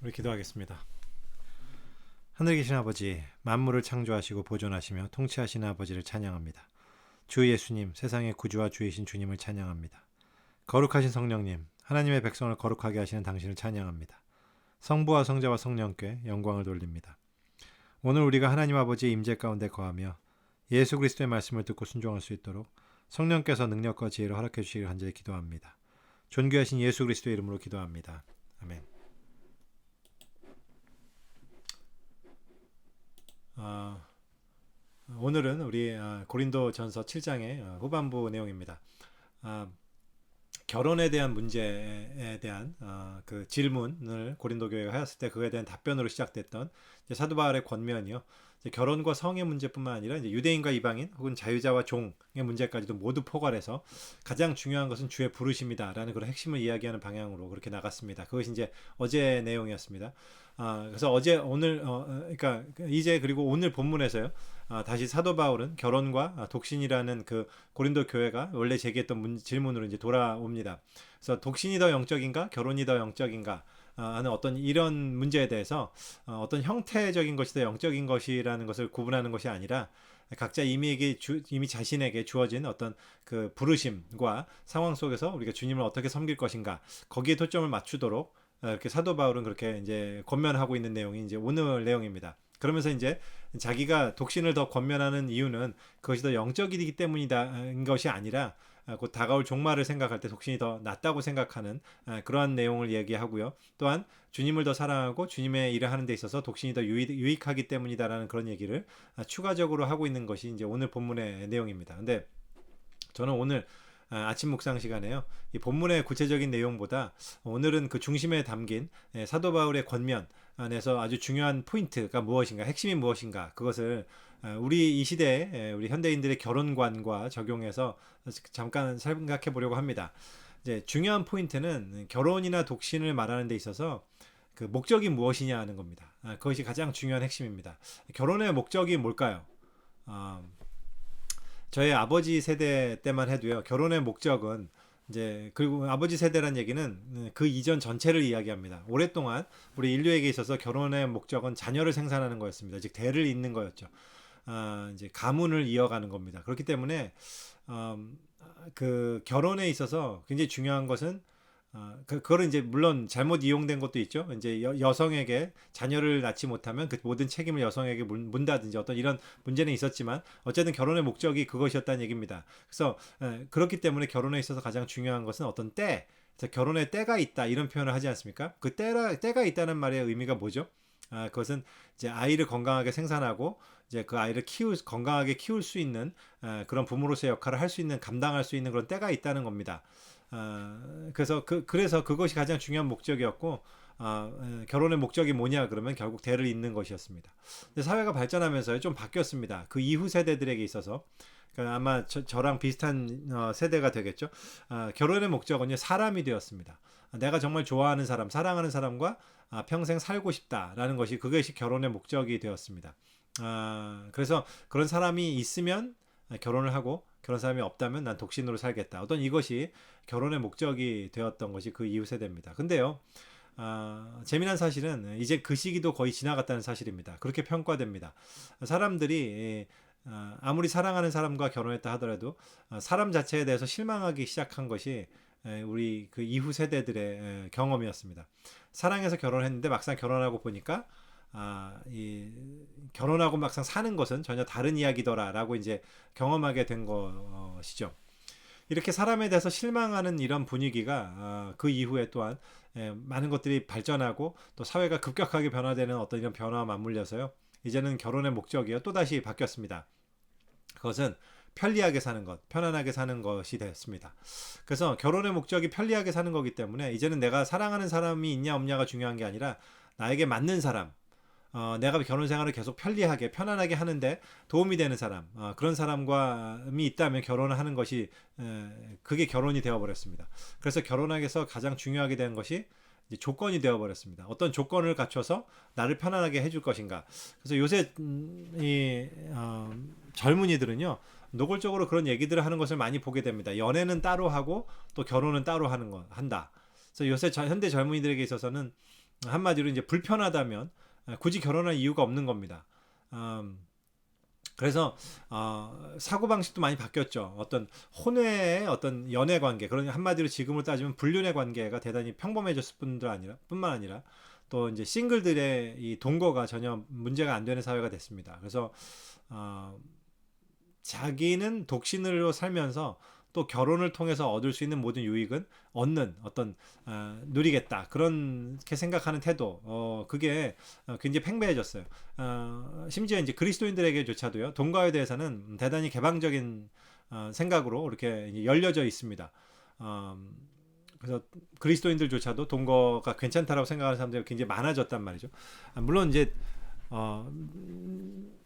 우리 기도하겠습니다. 하늘에 계신 아버지, 만물을 창조하시고 보존하시며 통치하시는 아버지를 찬양합니다. 주 예수님, 세상의 구주와 주이신 주님을 찬양합니다. 거룩하신 성령님, 하나님의 백성을 거룩하게 하시는 당신을 찬양합니다. 성부와 성자와 성령께 영광을 돌립니다. 오늘 우리가 하나님 아버지의 임재 가운데 거하며 예수 그리스도의 말씀을 듣고 순종할 수 있도록 성령께서 능력과 지혜를 허락해 주시기를 간절히 기도합니다. 존귀하신 예수 그리스도의 이름으로 기도합니다. 아멘. 오늘은 우리 고린도전서 7장의 후반부 내용입니다. 결혼에 대한 문제에 대한 그 질문을 고린도 교회가 하였을 때 그에 대한 답변으로 시작됐던 사도 바울의 권면이요. 결혼과 성의 문제뿐만 아니라 이제 유대인과 이방인 혹은 자유자와 종의 문제까지도 모두 포괄해서 가장 중요한 것은 주의 부르심이다라는 그런 핵심을 이야기하는 방향으로 그렇게 나갔습니다. 그것이 이제 어제 내용이었습니다. 그래서 어제 오늘 그러니까 이제 그리고 오늘 본문에서요. 다시 사도 바울은 결혼과 독신이라는 그 고린도 교회가 원래 제기했던 질문으로 이제 돌아옵니다. 그래서 독신이 더 영적인가, 결혼이 더 영적인가 하는 어떤 이런 문제에 대해서 어떤 형태적인 것이 더 영적인 것이라는 것을 구분하는 것이 아니라 각자 이미 자신에게 주어진 어떤 그 부르심과 상황 속에서 우리가 주님을 어떻게 섬길 것인가 거기에 초점을 맞추도록 이렇게 사도 바울은 그렇게 이제 권면하고 있는 내용이 이제 오늘 내용입니다. 그러면서 이제 자기가 독신을 더 권면하는 이유는 그것이 더 영적이기 때문이다인 것이 아니라 곧 다가올 종말을 생각할 때 독신이 더 낫다고 생각하는 그러한 내용을 얘기하고요. 또한 주님을 더 사랑하고 주님의 일을 하는 데 있어서 독신이 더 유익하기 때문이다라는 그런 얘기를 추가적으로 하고 있는 것이 이제 오늘 본문의 내용입니다. 근데 저는 오늘 아침 묵상 시간에요. 이 본문의 구체적인 내용보다 오늘은 그 중심에 담긴 사도 바울의 권면 안에서 아주 중요한 포인트가 무엇인가, 핵심이 무엇인가, 그것을 우리 이 시대에 우리 현대인들의 결혼관과 적용해서 잠깐 생각해 보려고 합니다. 이제 중요한 포인트는 결혼이나 독신을 말하는 데 있어서 그 목적이 무엇이냐 하는 겁니다. 그것이 가장 중요한 핵심입니다. 결혼의 목적이 뭘까요? 저희 아버지 세대 때만 해도요. 결혼의 목적은 이제 그리고 아버지 세대란 얘기는 그 이전 전체를 이야기합니다. 오랫동안 우리 인류에게 있어서 결혼의 목적은 자녀를 생산하는 거였습니다. 즉 대를 잇는 거였죠. 이제 가문을 이어가는 겁니다. 그렇기 때문에 그 결혼에 있어서 굉장히 중요한 것은 그거를 이제 물론 잘못 이용된 것도 있죠. 이제 여성에게 자녀를 낳지 못하면 그 모든 책임을 여성에게 문다든지 어떤 이런 문제는 있었지만 어쨌든 결혼의 목적이 그것이었다는 얘기입니다. 그래서 그렇기 때문에 결혼에 있어서 가장 중요한 것은 어떤 때, 결혼에 때가 있다 이런 표현을 하지 않습니까? 그 때가 있다는 말의 의미가 뭐죠? 그것은 이제 아이를 건강하게 생산하고 이제 그 아이를 건강하게 키울 수 있는 그런 부모로서의 역할을 할 수 있는 감당할 수 있는 그런 때가 있다는 겁니다. 그래서 그것이 가장 중요한 목적이었고 결혼의 목적이 뭐냐 그러면 결국 대를 잇는 것이었습니다. 근데 사회가 발전하면서 좀 바뀌었습니다. 그 이후 세대들에게 있어서 그러니까 아마 저랑 비슷한 세대가 되겠죠. 결혼의 목적은요 사람이 되었습니다. 내가 정말 좋아하는 사람, 사랑하는 사람과 평생 살고 싶다라는 것이 그것이 결혼의 목적이 되었습니다. 그래서 그런 사람이 있으면 결혼을 하고 그런 사람이 없다면 난 독신으로 살겠다. 어떤 이것이 결혼의 목적이 되었던 것이 그 이후 세대입니다. 근데요, 재미난 사실은 이제 그 시기도 거의 지나갔다는 사실입니다. 그렇게 평가됩니다. 사람들이 아무리 사랑하는 사람과 결혼했다 하더라도 사람 자체에 대해서 실망하기 시작한 것이 우리 그 이후 세대들의 경험이었습니다. 사랑해서 결혼했는데 막상 결혼하고 보니까 이 결혼하고 막상 사는 것은 전혀 다른 이야기더라라고 이제 경험하게 된 것이죠. 이렇게 사람에 대해서 실망하는 이런 분위기가 그 이후에 또한 많은 것들이 발전하고 또 사회가 급격하게 변화되는 어떤 이런 변화와 맞물려서요. 이제는 결혼의 목적이요 또다시 바뀌었습니다. 그것은 편리하게 사는 것, 편안하게 사는 것이 됐습니다. 그래서 결혼의 목적이 편리하게 사는 거기 때문에 이제는 내가 사랑하는 사람이 있냐 없냐가 중요한 게 아니라 나에게 맞는 사람, 내가 결혼 생활을 계속 편리하게 편안하게 하는데 도움이 되는 사람, 그런 사람과이 있다면 결혼을 하는 것이 그게 결혼이 되어버렸습니다. 그래서 결혼하기에서 가장 중요하게 된 것이 이제 조건이 되어버렸습니다. 어떤 조건을 갖춰서 나를 편안하게 해줄 것인가. 그래서 요새 젊은이들은요 노골적으로 그런 얘기들을 하는 것을 많이 보게 됩니다. 연애는 따로 하고 또 결혼은 따로 한다. 그래서 요새 현대 젊은이들에게 있어서는 한마디로 이제 불편하다면 굳이 결혼할 이유가 없는 겁니다. 음, 그래서 사고 방식도 많이 바뀌었죠. 어떤 혼외의 어떤 연애 관계, 그런 한마디로 지금으로 따지면 불륜의 관계가 대단히 평범해졌을 뿐만 아니라 또 이제 싱글들의 이 동거가 전혀 문제가 안 되는 사회가 됐습니다. 그래서 어, 자기는 독신으로 살면서 또 결혼을 통해서 얻을 수 있는 모든 유익은 얻는 어떤 누리겠다 그렇게 생각하는 태도, 그게 굉장히 팽배해졌어요. 심지어 이제 그리스도인들에게조차도요, 동거에 대해서는 대단히 개방적인 생각으로 이렇게 이제 열려져 있습니다. 어, 그래서 그리스도인들조차도 동거가 괜찮다라고 생각하는 사람들이 굉장히 많아졌단 말이죠. 물론 이제 어,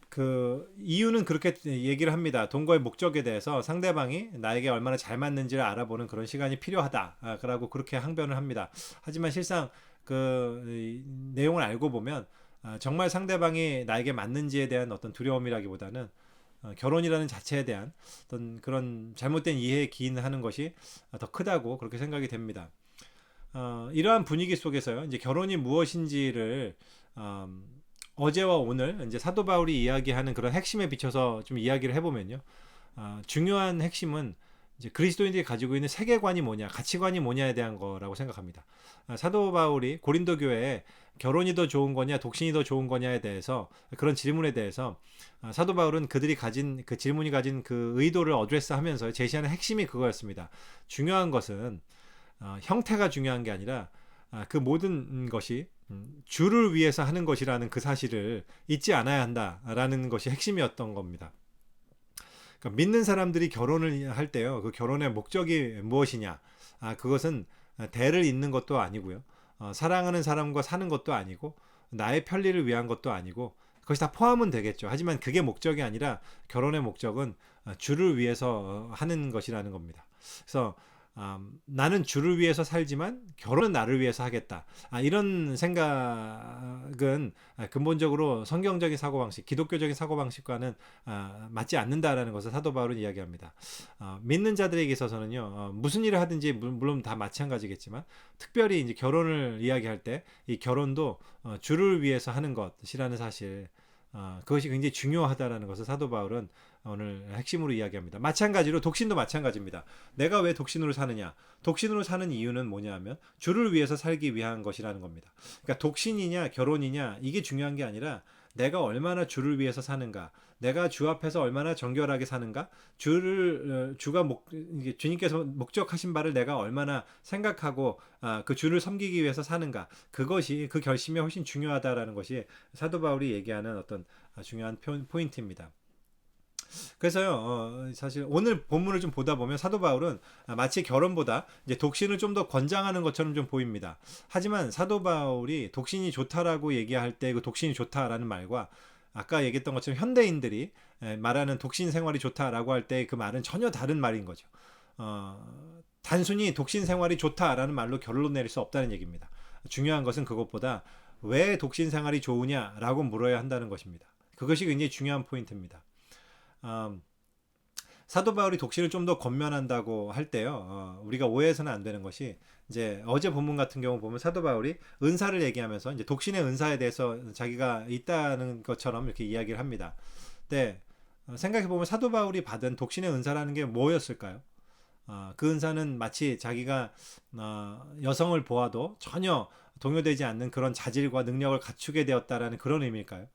그 이유는 그렇게 얘기를 합니다. 동거의 목적에 대해서 상대방이 나에게 얼마나 잘 맞는지를 알아보는 그런 시간이 필요하다. 라고 그렇게 항변을 합니다. 하지만 실상 그 내용을 알고 보면 정말 상대방이 나에게 맞는지에 대한 어떤 두려움이라기보다는 결혼이라는 자체에 대한 어떤 그런 잘못된 이해에 기인하는 것이 더 크다고 그렇게 생각이 됩니다. 이러한 분위기 속에서요, 이제 결혼이 무엇인지를 어제와 오늘 이제 사도 바울이 이야기하는 그런 핵심에 비춰서 좀 이야기를 해보면요, 중요한 핵심은 이제 그리스도인들이 가지고 있는 세계관이 뭐냐, 가치관이 뭐냐에 대한 거라고 생각합니다. 사도 바울이 고린도 교회에 결혼이 더 좋은 거냐, 독신이 더 좋은 거냐에 대해서, 그런 질문에 대해서 사도 바울은 그들이 가진 그 질문이 가진 그 의도를 어드레스하면서 제시하는 핵심이 그거였습니다. 중요한 것은 형태가 중요한 게 아니라 그 모든 것이 주를 위해서 하는 것이라는 그 사실을 잊지 않아야 한다라는 것이 핵심이었던 겁니다. 그러니까 믿는 사람들이 결혼을 할 때요, 그 결혼의 목적이 무엇이냐, 그것은 대를 잇는 것도 아니고요, 사랑하는 사람과 사는 것도 아니고, 나의 편리를 위한 것도 아니고, 그것이 다 포함은 되겠죠. 하지만 그게 목적이 아니라 결혼의 목적은 주를 위해서 하는 것이라는 겁니다. 그래서 나는 주를 위해서 살지만 결혼은 나를 위해서 하겠다. 이런 생각은 근본적으로 성경적인 사고방식, 기독교적인 사고방식과는 맞지 않는다라는 것을 사도 바울은 이야기합니다. 믿는 자들에게 있어서는요, 무슨 일을 하든지 물론 다 마찬가지겠지만, 특별히 이제 결혼을 이야기할 때 이 결혼도 주를 위해서 하는 것이라는 사실, 그것이 굉장히 중요하다라는 것을 사도 바울은 오늘 핵심으로 이야기합니다. 마찬가지로 독신도 마찬가지입니다. 내가 왜 독신으로 사느냐? 독신으로 사는 이유는 뭐냐하면 주를 위해서 살기 위한 것이라는 겁니다. 그러니까 독신이냐 결혼이냐 이게 중요한 게 아니라 내가 얼마나 주를 위해서 사는가, 내가 주 앞에서 얼마나 정결하게 사는가, 주님께서 목적하신 바를 내가 얼마나 생각하고 그 주를 섬기기 위해서 사는가, 그것이 그 결심이 훨씬 중요하다라는 것이 사도 바울이 얘기하는 어떤 중요한 포인트입니다. 그래서요, 사실 오늘 본문을 좀 보다 보면 사도 바울은 마치 결혼보다 이제 독신을 좀 더 권장하는 것처럼 좀 보입니다. 하지만 사도 바울이 독신이 좋다라고 얘기할 때 그 독신이 좋다라는 말과 아까 얘기했던 것처럼 현대인들이 말하는 독신 생활이 좋다라고 할 때 그 말은 전혀 다른 말인 거죠. 단순히 독신 생활이 좋다라는 말로 결론 내릴 수 없다는 얘기입니다. 중요한 것은 그것보다 왜 독신 생활이 좋으냐라고 물어야 한다는 것입니다. 그것이 굉장히 중요한 포인트입니다. 사도 바울이 독신을 좀 더 권면한다고 할 때요, 우리가 오해해서는 안 되는 것이, 이제 어제 본문 같은 경우 보면 사도 바울이 은사를 얘기하면서 이제 독신의 은사에 대해서 자기가 있다는 것처럼 이렇게 이야기를 합니다. 근데 생각해 보면 사도 바울이 받은 독신의 은사라는 게 뭐였을까요? 그 은사는 마치 자기가 여성을 보아도 전혀 동요되지 않는 그런 자질과 능력을 갖추게 되었다라는 그런 의미일까요?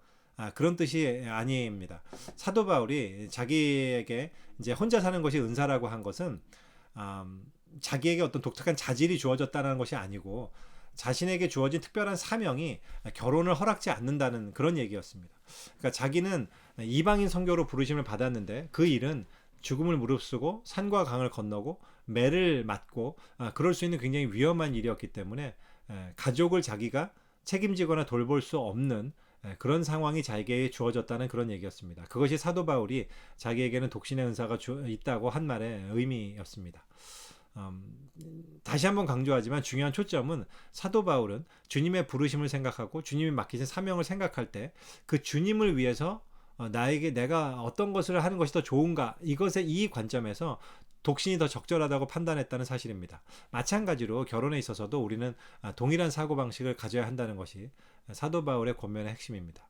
그런 뜻이 아닙니다. 사도 바울이 자기에게 이제 혼자 사는 것이 은사라고 한 것은 자기에게 어떤 독특한 자질이 주어졌다는 것이 아니고, 자신에게 주어진 특별한 사명이 결혼을 허락지 않는다는 그런 얘기였습니다. 그러니까 자기는 이방인 선교로 부르심을 받았는데 그 일은 죽음을 무릅쓰고 산과 강을 건너고 매를 맞고 그럴 수 있는 굉장히 위험한 일이었기 때문에 가족을 자기가 책임지거나 돌볼 수 없는 그런 상황이 자기에게 주어졌다는 그런 얘기였습니다. 그것이 사도 바울이 자기에게는 독신의 은사가 있다고 한 말의 의미였습니다. 다시 한번 강조하지만 중요한 초점은 사도 바울은 주님의 부르심을 생각하고 주님이 맡기신 사명을 생각할 때 그 주님을 위해서 나에게 내가 어떤 것을 하는 것이 더 좋은가, 이것의 이 관점에서 독신이 더 적절하다고 판단했다는 사실입니다. 마찬가지로 결혼에 있어서도 우리는 동일한 사고방식을 가져야 한다는 것이 사도 바울의 권면의 핵심입니다.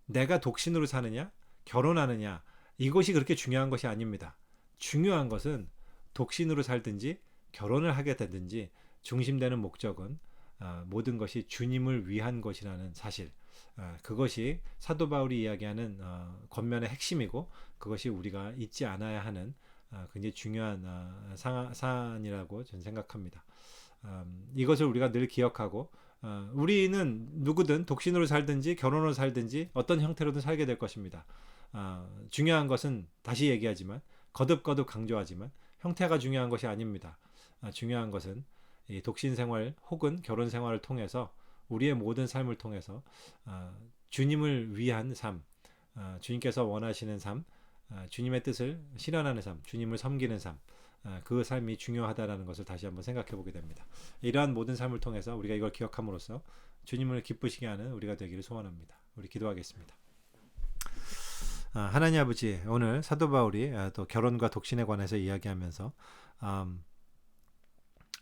내가 독신으로 사느냐, 결혼하느냐, 이것이 그렇게 중요한 것이 아닙니다. 중요한 것은 독신으로 살든지 결혼을 하게 되든지 중심되는 목적은 모든 것이 주님을 위한 것이라는 사실, 그것이 사도 바울이 이야기하는 권면의 핵심이고, 그것이 우리가 잊지 않아야 하는 굉장히 중요한 사안이라고 저는 생각합니다. 이것을 우리가 늘 기억하고, 우리는 누구든 독신으로 살든지 결혼으로 살든지 어떤 형태로든 살게 될 것입니다. 중요한 것은, 다시 얘기하지만, 거듭거듭 강조하지만, 형태가 중요한 것이 아닙니다. 중요한 것은 이 독신 생활 혹은 결혼 생활을 통해서 우리의 모든 삶을 통해서 주님을 위한 삶, 주님께서 원하시는 삶, 주님의 뜻을 실현하는 삶, 주님을 섬기는 삶, 그 삶이 중요하다라는 것을 다시 한번 생각해 보게 됩니다. 이러한 모든 삶을 통해서 우리가 이걸 기억함으로써 주님을 기쁘시게 하는 우리가 되기를 소원합니다. 우리 기도하겠습니다. 하나님 아버지, 오늘 사도 바울이 또 결혼과 독신에 관해서 이야기하면서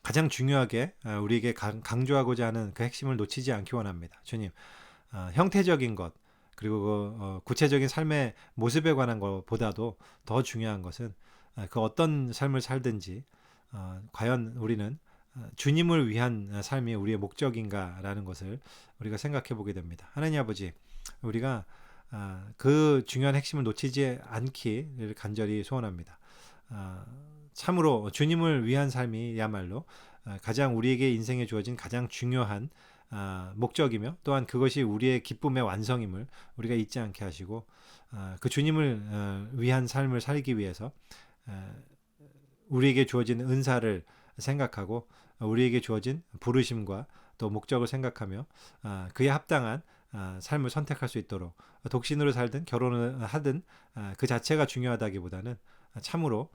가장 중요하게 우리에게 강조하고자 하는 그 핵심을 놓치지 않기 원합니다. 주님, 형태적인 것, 그리고 구체적인 삶의 모습에 관한 것보다도 더 중요한 것은 그 어떤 삶을 살든지 과연 우리는 주님을 위한 삶이 우리의 목적인가라는 것을 우리가 생각해 보게 됩니다. 하나님 아버지, 우리가 그 중요한 핵심을 놓치지 않기를 간절히 소원합니다. 참으로 주님을 위한 삶이야말로 가장 우리에게 인생에 주어진 가장 중요한 목적이며, 또한 그것이 우리의 기쁨의 완성임을 우리가 잊지 않게 하시고, 그 주님을 위한 삶을 살기 위해서 우리에게 주어진 은사를 생각하고, 우리에게 주어진 부르심과 또 목적을 생각하며 그에 합당한 삶을 선택할 수 있도록, 독신으로 살든 결혼을 하든 그 자체가 중요하다기보다는 참으로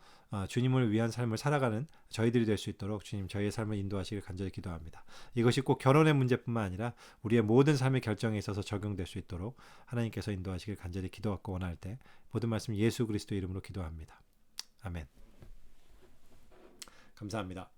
주님을 위한 삶을 살아가는 저희들이 될 수 있도록 주님, 저희의 삶을 인도하시길 간절히 기도합니다. 이것이 꼭 결혼의 문제뿐만 아니라 우리의 모든 삶의 결정에 있어서 적용될 수 있도록 하나님께서 인도하시길 간절히 기도하고 원할 때, 모든 말씀 예수 그리스도 이름으로 기도합니다. 아멘. 감사합니다.